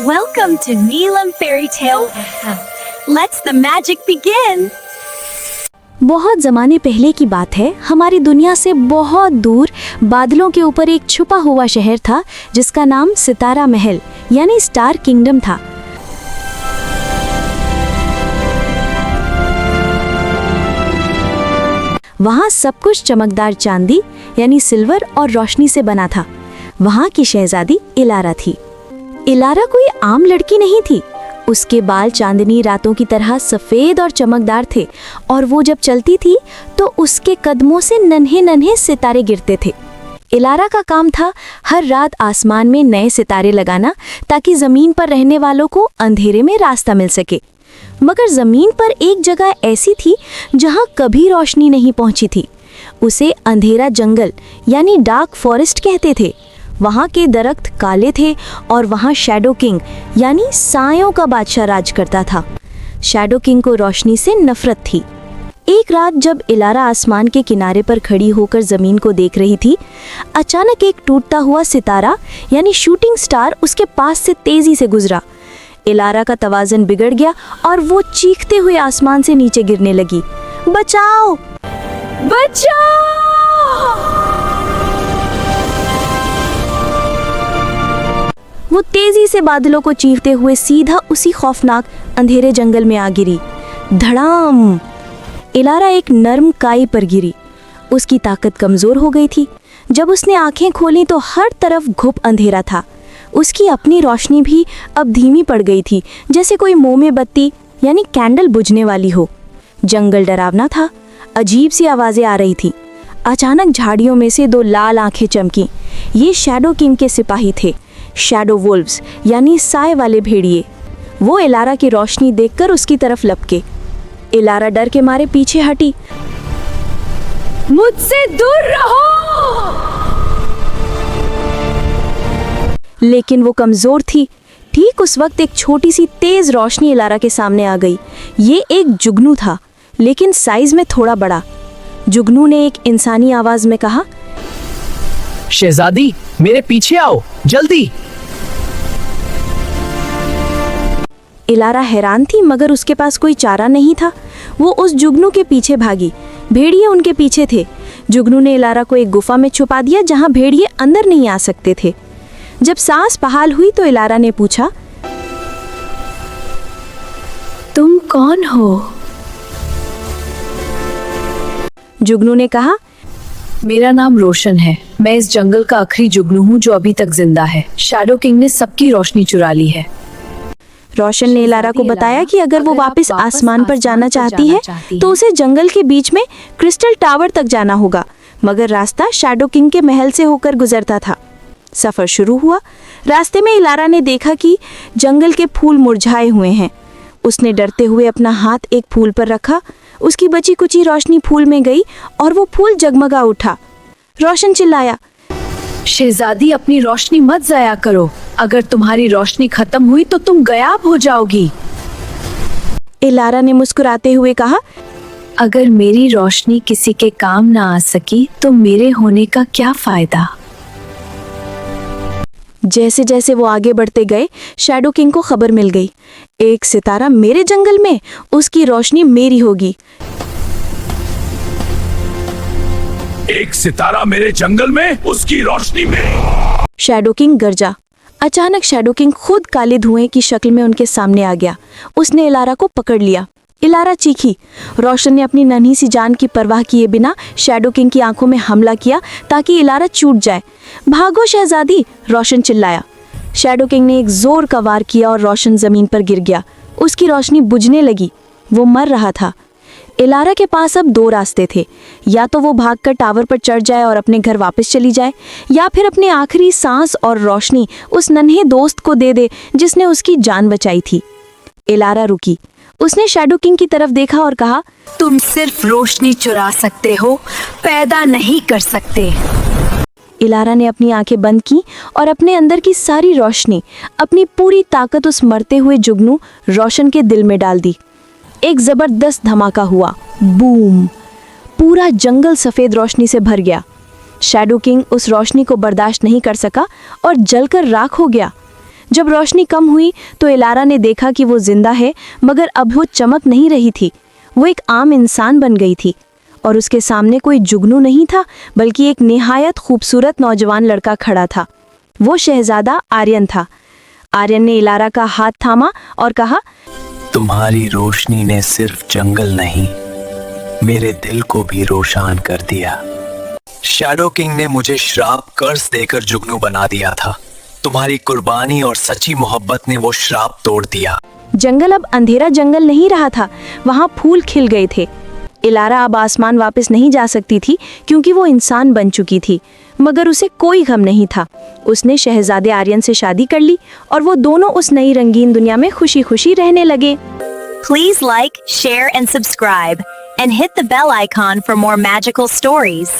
Welcome to Neelam Fairy Tale. Let's the magic begin. बहुत ज़माने पहले की बात है। हमारी दुनिया से बहुत दूर बादलों के ऊपर एक छुपा हुआ शहर था जिसका नाम सितारा महल यानी स्टार किंगडम था। वहाँ सब कुछ चमकदार चांदी यानी सिल्वर और रोशनी से बना था। वहाँ की शहजादी इलारा थी। इलारा कोई आम लड़की नहीं थी। उसके बाल चांदनी रातों की तरह सफ़ेद और चमकदार थे और वो जब चलती थी तो उसके कदमों से नन्हे नन्हे सितारे गिरते थे। इलारा का काम था हर रात आसमान में नए सितारे लगाना ताकि ज़मीन पर रहने वालों को अंधेरे में रास्ता मिल सके। मगर ज़मीन पर एक जगह ऐसी थी जहाँ कभी रोशनी नहीं पहुँची थी। उसे अंधेरा जंगल यानी डार्क फॉरेस्ट कहते थे। वहाँ के दरख्त काले थे और वहाँ शैडो किंग यानी सायों का बादशाह राज करता था। शैडो किंग को रोशनी से नफरत थी। एक रात जब इलारा आसमान के किनारे पर खड़ी होकर ज़मीन को देख रही थी, अचानक एक टूटता हुआ सितारा यानी शूटिंग स्टार उसके पास से तेज़ी से गुजरा। इलारा का तवाज़ुन बिगड़ गया और वो चीखते हुए आसमान से नीचे गिरने लगी। बचाओ! बचाओ! वो तेजी से बादलों को चीरते हुए सीधा उसी खौफनाक अंधेरे जंगल में आ गिरी। धड़ाम! इलारा एक नर्म काई पर गिरी। उसकी ताकत कमजोर हो गई थी। जब उसने आंखें खोली तो हर तरफ घुप अंधेरा था। उसकी अपनी रोशनी भी अब धीमी पड़ गई थी, जैसे कोई मोमबत्ती यानी कैंडल बुझने वाली हो। जंगल डरावना था। अजीब सी आवाजें आ रही थी। अचानक झाड़ियों में से दो लाल आंखें चमकी। ये शैडो किंग के सिपाही थे, शैडो वुल्व्स यानी साए वाले भेड़िए। वो इलारा की रोशनी देखकर उसकी तरफ लपके। इलारा डर के मारे पीछे हटी। मुझसे दूर रहो! लेकिन वो कमजोर थी। ठीक उस वक्त एक छोटी सी तेज रोशनी इलारा के सामने आ गई। ये एक जुगनू था, लेकिन साइज में थोड़ा बड़ा। जुगनू ने एक इंसानी आवाज में कहा, शहजादी, मेरे पीछे आओ, जल्दी! इलारा हैरान थी, मगर उसके पास कोई चारा नहीं था। वो उस जुगनू के पीछे भागी। भेड़िए उनके पीछे थे। जुगनू ने इलारा को एक गुफा में छुपा दिया जहां भेड़िए अंदर नहीं आ सकते थे। जब सांस बहाल हुई तो इलारा ने पूछा, तुम कौन हो? जुगनू ने कहा, मेरा नाम रोशन है। मैं इस जंगल का आखिरी जुगनू हूँ जो अभी तक जिंदा है। शैडो किंग ने सबकी रोशनी चुरा ली है। रोशन ने इलारा को बताया कि अगर वो वापस आसमान पर जाना चाहती है तो उसे जंगल के बीच में क्रिस्टल टावर तक जाना होगा, मगर रास्ता शैडो किंग के महल से होकर गुजरता था। सफर शुरू हुआ। रास्ते में इलारा ने देखा कि जंगल के फूल मुरझाए हुए हैं। उसने डरते हुए अपना हाथ एक फूल पर रखा। उसकी बची कुची रोशनी फूल में गई और वो फूल जगमगा उठा। रोशन चिल्लाया, शहजादी, अपनी रोशनी मत जाया करो। अगर तुम्हारी रोशनी खत्म हुई तो तुम गायब हो जाओगी। इलारा ने मुस्कुराते हुए कहा, अगर मेरी रोशनी किसी के काम ना आ सकी तो मेरे होने का क्या फायदा। जैसे जैसे वो आगे बढ़ते गए, शैडो किंग को खबर मिल गई, एक सितारा मेरे जंगल में, उसकी रोशनी मेरी होगी। एक सितारा मेरे जंगल में, उसकी रोशनी मेरी। शैडो किंग गरजा। अचानक शैडो किंग खुद काले धुएं की शक्ल में उनके सामने आ गया। उसने इलारा को पकड़ लिया। इलारा चीखी। रोशन ने अपनी नन्ही सी जान की परवाह किए बिना शैडो किंग की आंखों में हमला किया ताकि इलारा छूट जाए। भागो शहजादी! रोशन चिल्लाया। शैडो किंग ने एक जोर का वार किया और रोशन जमीन पर गिर गया। उसकी रोशनी बुझने लगी। वो मर रहा था। इलारा के पास अब दो रास्ते थे। या तो वो भागकर टावर पर चढ़ जाए और अपने घर वापस चली जाए, या फिर अपनी आखिरी सांस और रोशनी उस नन्हे दोस्त को दे दे जिसने उसकी जान बचाई थी। इलारा रुकी। उसने शैडो किंग की तरफ देखा और कहा, तुम सिर्फ रोशनी चुरा सकते हो, पैदा नहीं कर सकते। इलारा ने अपनी आंखें बंद की और अपने अंदर की सारी रोशनी, अपनी पूरी ताकत उस मरते हुए जुगनू रोशन के दिल में डाल दी। एक जबरदस्त धमाका हुआ। बूम! पूरा जंगल सफेद रोशनी से भर गया। शैडो किंग उस रोशनी को बर्दाश्त नहीं कर सका और जलकर राख हो गया। जब रोशनी कम हुई तो इलारा ने देखा कि वो जिंदा है, मगर अब वो चमक नहीं रही थी। वो एक आम इंसान बन गई थी और उसके सामने कोई जुगनू नहीं था, बल्कि एक निहायत खूबसूरत नौजवान लड़का खड़ा था। वो शहजादा आर्यन था। आर्यन ने इलारा का हाथ थामा और कहा, तुम्हारी रोशनी ने सिर्फ जंगल नहीं, मेरे दिल को भी रोशन कर दिया। शैडो किंग ने मुझे श्राप कर्ज देकर जुगनू बना दिया था। तुम्हारी कुर्बानी और सच्ची मोहब्बत ने वो श्राप तोड़ दिया। जंगल अब अंधेरा जंगल नहीं रहा था, वहाँ फूल खिल गए थे। इलारा अब आसमान वापस नहीं जा सकती थी क्योंकि वो इंसान बन चुकी थी, मगर उसे कोई गम नहीं था। उसने शहजादे आर्यन से शादी कर ली और वो दोनों उस नई रंगीन दुनिया में खुशी खुशी रहने लगे। Please like, share, and subscribe, and hit the bell icon for more magical stories.